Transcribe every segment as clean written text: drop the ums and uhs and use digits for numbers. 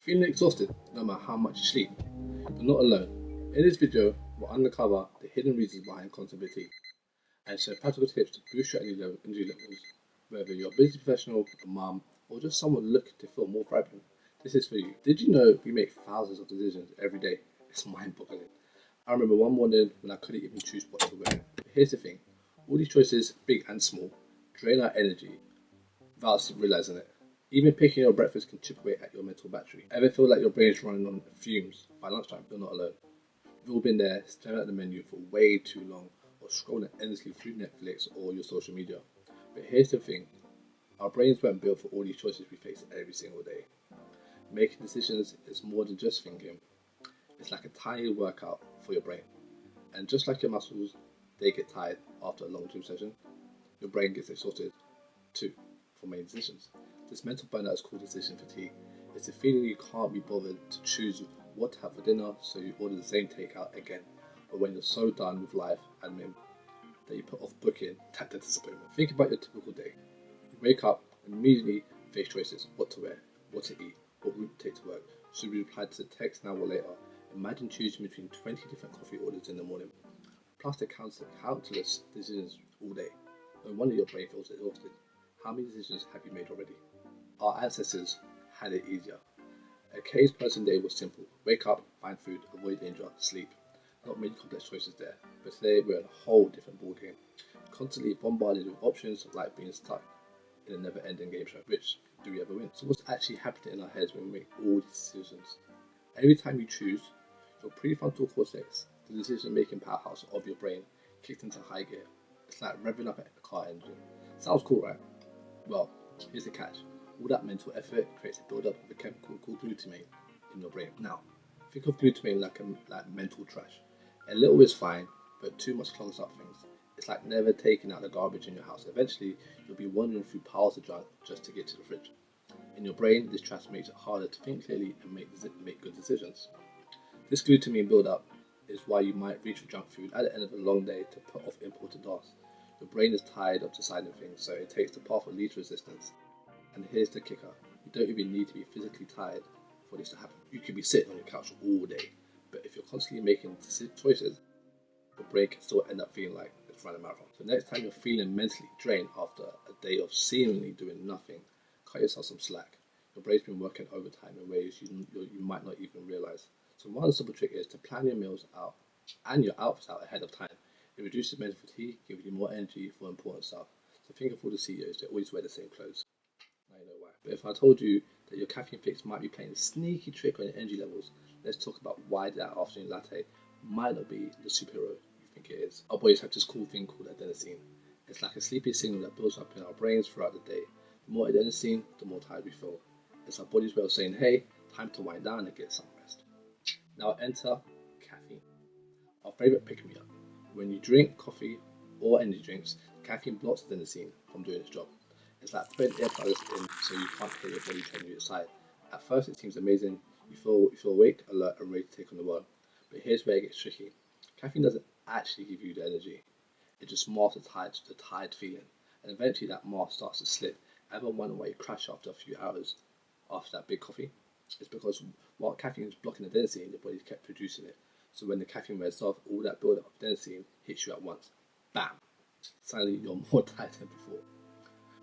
Feeling exhausted no matter how much you sleep? You're not alone. In this video, we'll uncover the hidden reasons behind constant fatigue and share practical tips to boost your energy levels. Whether you're a busy professional, a mum, or just someone looking to feel more vibrant, this is for you. Did you know we make thousands of decisions every day? It's mind-boggling. I remember one morning when I couldn't even choose what to wear. But here's the thing, all these choices, big and small, drain our energy without realizing it. Even picking your breakfast can chip away at your mental battery. Ever feel like your brain's running on fumes by lunchtime? You're not alone. We've all been there, staring at the menu for way too long, or scrolling endlessly through Netflix or your social media. But here's the thing, our brains weren't built for all these choices we face every single day. Making decisions is more than just thinking. It's like a tiny workout for your brain. And just like your muscles, they get tired after a long gym session, your brain gets exhausted too for making decisions. This mental burnout is called decision fatigue. It's a feeling you can't be bothered to choose what to have for dinner, so you order the same takeout again. But when you're so done with life admin that you put off booking, that's the disappointment. Think about your typical day. You wake up and immediately face choices: what to wear, what to eat, what route to take to work. Should we reply to the text now or later? Imagine choosing between 20 different coffee orders in the morning, plus the countless decisions all day. No wonder your brain feels exhausted. How many decisions have you made already? Our ancestors had it easier. A cave person day was simple. Wake up, find food, avoid danger, sleep. Not many complex choices there, but today we're in a whole different ballgame. Constantly bombarded with options like being stuck in a never-ending game show. Which do we ever win? So what's actually happening in our heads when we make all these decisions? Every time you choose, your prefrontal cortex, the decision-making powerhouse of your brain, kicks into high gear. It's like revving up a car engine. Sounds cool, right? Well, here's the catch. All that mental effort creates a buildup of a chemical called glutamate in your brain. Now, think of glutamate like mental trash. A little is fine, but too much clogs up things. It's like never taking out the garbage in your house. Eventually, you'll be wandering through piles of junk just to get to the fridge. In your brain, this trash makes it harder to think clearly and make good decisions. This glutamine buildup is why you might reach for junk food at the end of a long day to put off important tasks. Your brain is tired of deciding things, so it takes the path of least resistance. And here's the kicker, you don't even need to be physically tired for this to happen. You could be sitting on your couch all day, but if you're constantly making choices, your brain can still end up feeling like it's running a marathon. So next time you're feeling mentally drained after a day of seemingly doing nothing, cut yourself some slack. Your brain's been working overtime in ways you might not even realize. So one simple trick is to plan your meals out and your outfits out ahead of time. It reduces mental fatigue, giving you more energy for important stuff. So think of all the CEOs, they always wear the same clothes. Now you know why. But if I told you that your caffeine fix might be playing a sneaky trick on your energy levels, let's talk about why that afternoon latte might not be the superhero you think it is. Our bodies have this cool thing called adenosine. It's like a sleepy signal that builds up in our brains throughout the day. The more adenosine, the more tired we feel. It's our body's way of saying, hey, time to wind down and get some rest. Now enter caffeine, our favourite pick-me-up. When you drink coffee or energy drinks, caffeine blocks adenosine from doing its job. It's like putting earplugs in so you can't hear your body telling you to decide. At first it seems amazing, you feel awake, alert and ready to take on the world. But here's where it gets tricky. Caffeine doesn't actually give you the energy. It just masks the tired feeling. And eventually that mask starts to slip. Ever wonder why you crash after a few hours after that big coffee? It's because while caffeine is blocking adenosine, your body kept producing it. So when the caffeine wears off, all that buildup of adenosine hits you at once. Bam! Suddenly you're more tired than before.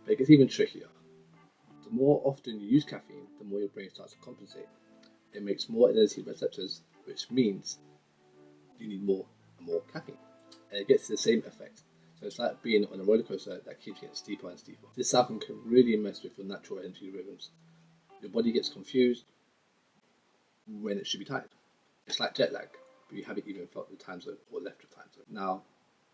But it gets even trickier. The more often you use caffeine, the more your brain starts to compensate. It makes more adenosine receptors, which means you need more and more caffeine. And it gets the same effect. So it's like being on a roller coaster that keeps getting steeper and steeper. This cycle can really mess with your natural energy rhythms. Your body gets confused when it should be tired. It's like jet lag, but you haven't even felt the time zone or left the time zone. Now,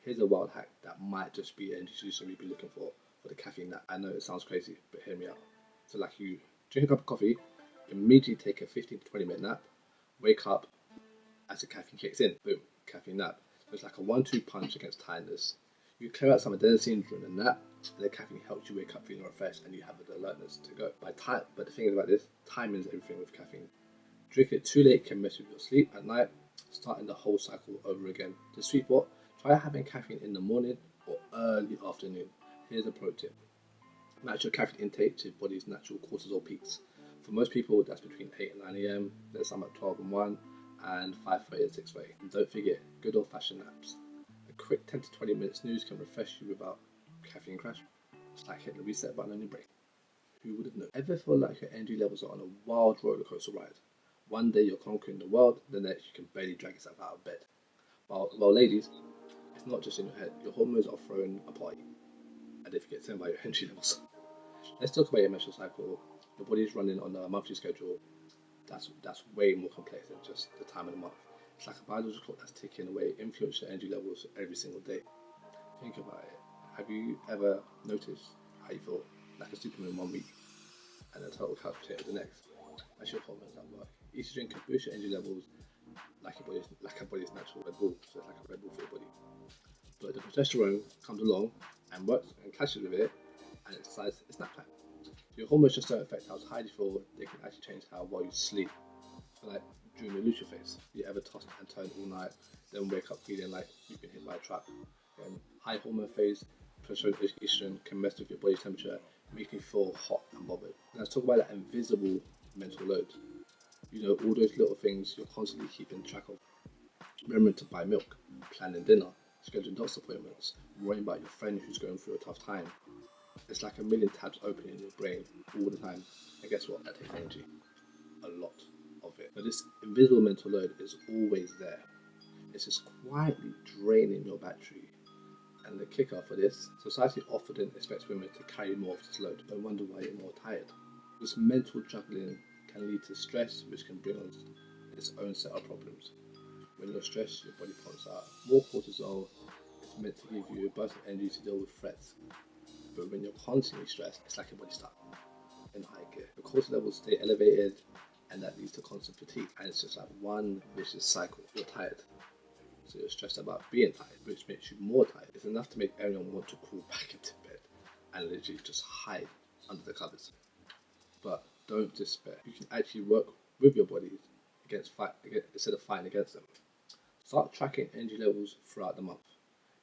here's a wild hack that might just be an energy solution you'd be looking for the caffeine nap. I know it sounds crazy, but hear me out. So like you drink a cup of coffee, immediately take a 15 to 20 minute nap, wake up as the caffeine kicks in, boom, caffeine nap. So it's like a 1-2 punch against tiredness. You clear out some adenosine during the nap, and the caffeine helps you wake up feeling refreshed and you have the alertness to go. But the thing is about this, timing is everything with caffeine. Drinking it too late can mess with your sleep at night, starting the whole cycle over again. The sweet spot, try having caffeine in the morning or early afternoon. Here's a pro tip. Match your caffeine intake to your body's natural cortisol peaks. For most people, that's between 8 and 9 a.m. There's some at 12 and 1, and 5:30 and 6:30. And don't forget, good old-fashioned naps. A quick 10 to 20 minute snooze can refresh you without caffeine crash. It's like hitting the reset button on your brain. Who would have known? Ever feel like your energy levels are on a wild roller coaster ride? One day you're conquering the world, the next you can barely drag yourself out of bed. Well, ladies, it's not just in your head. Your hormones are throwing a party, and they forget to by your energy levels. Let's talk about your menstrual cycle. Your body's running on a monthly schedule. That's way more complex than just the time of the month. It's like a biological clock that's ticking away, influencing your energy levels every single day. Think about it. Have you ever noticed how you feel like a Superman 1 week and a total couch potato the next? That's your hormones at work. Estrogen can boost your energy levels like a body's natural Red Bull, so it's like a Red Bull for your body. But the progesterone comes along and works and clashes with it, and it decides it's nap time. Your hormones just don't affect how tired you feel, they can actually change how well you sleep. So like during the luteal phase, you ever toss and turn all night, then wake up feeling like you've been hit by a truck. And high hormone phase, progesterone estrogen can mess with your body temperature, making you feel hot and bothered. Now let's talk about that invisible mental load. You know, all those little things you're constantly keeping track of. Remembering to buy milk, planning dinner, scheduling doctor's appointments, worrying about your friend who's going through a tough time. It's like a million tabs open in your brain all the time. And guess what? That takes energy. A lot of it. But this invisible mental load is always there. It's just quietly draining your battery. And the kicker for this, society often expects women to carry more of this load. Don't wonder why you're more tired. This mental juggling can lead to stress, which can bring on its own set of problems. When you're stressed, your body pumps out more cortisol. It's meant to give you a burst of energy to deal with threats. But when you're constantly stressed, it's like your body's stuck in high gear. The cortisol levels stay elevated, and that leads to constant fatigue. And it's just like one vicious cycle. You're tired, so you're stressed about being tired, which makes you more tired. It's enough to make everyone want to crawl back into bed and literally just hide under the covers. But don't despair. You can actually work with your body instead of fighting against them. Start tracking energy levels throughout the month.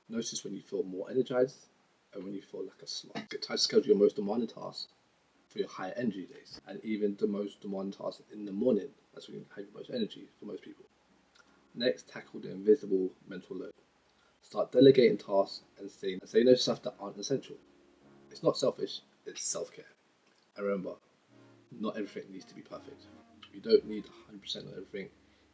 Notice when you feel more energized and when you feel like a slot. Try to schedule your most demanding tasks for your higher energy days, and even the most demanding tasks in the morning. That's when you have your most energy for most people. Next, tackle the invisible mental load. Start delegating tasks and say no to stuff that aren't essential. It's not selfish, it's self-care. And remember, not everything needs to be perfect. You don't need 100% on everything.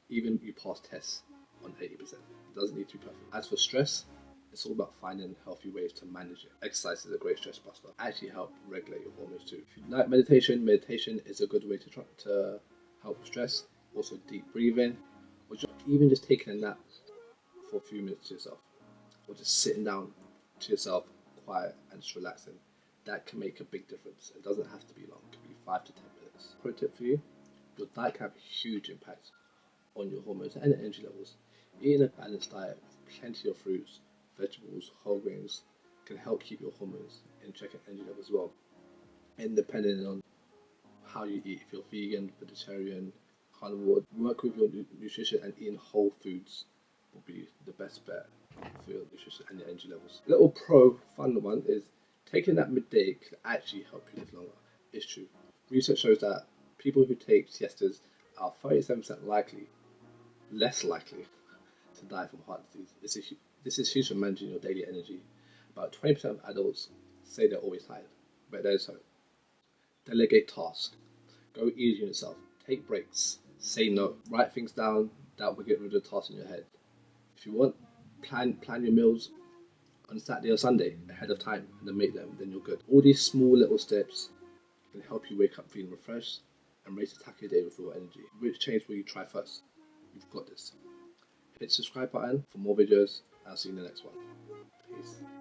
Even you pass tests on 80%. It doesn't need to be perfect. As for stress, it's all about finding healthy ways to manage it. Exercise is a great stress buster. Actually help regulate your hormones too. If you like meditation is a good way to help stress. Also deep breathing, or even just taking a nap for a few minutes to yourself, or just sitting down to yourself, quiet and just relaxing. That can make a big difference. It doesn't have to be long. It can be 5 to 10 minutes. Pro tip for you: your diet can have a huge impact on your hormones and energy levels. Eating a balanced diet with plenty of fruits, vegetables, whole grains can help keep your hormones in check and energy levels as well. And depending on how you eat, if you're vegan, vegetarian, carnivore, work with your nutrition, and eating whole foods will be the best bet for your nutrition and your energy levels. A little fun one is taking that midday can actually help you live longer. It's true. Research shows that people who take siestas are 37% less likely to die from heart disease. This is huge for managing your daily energy. About 20% of adults say they're always tired, but that is so. Delegate tasks. Go easy on yourself. Take breaks. Say no. Write things down that will get rid of the tasks in your head. If you want, plan your meals on Saturday or Sunday ahead of time and then make them, then you're good. All these small little steps can help you wake up feeling refreshed and ready to tackle your day with full energy. Which change will you try first? You've got this. Hit the subscribe button for more videos, and I'll see you in the next one. Peace.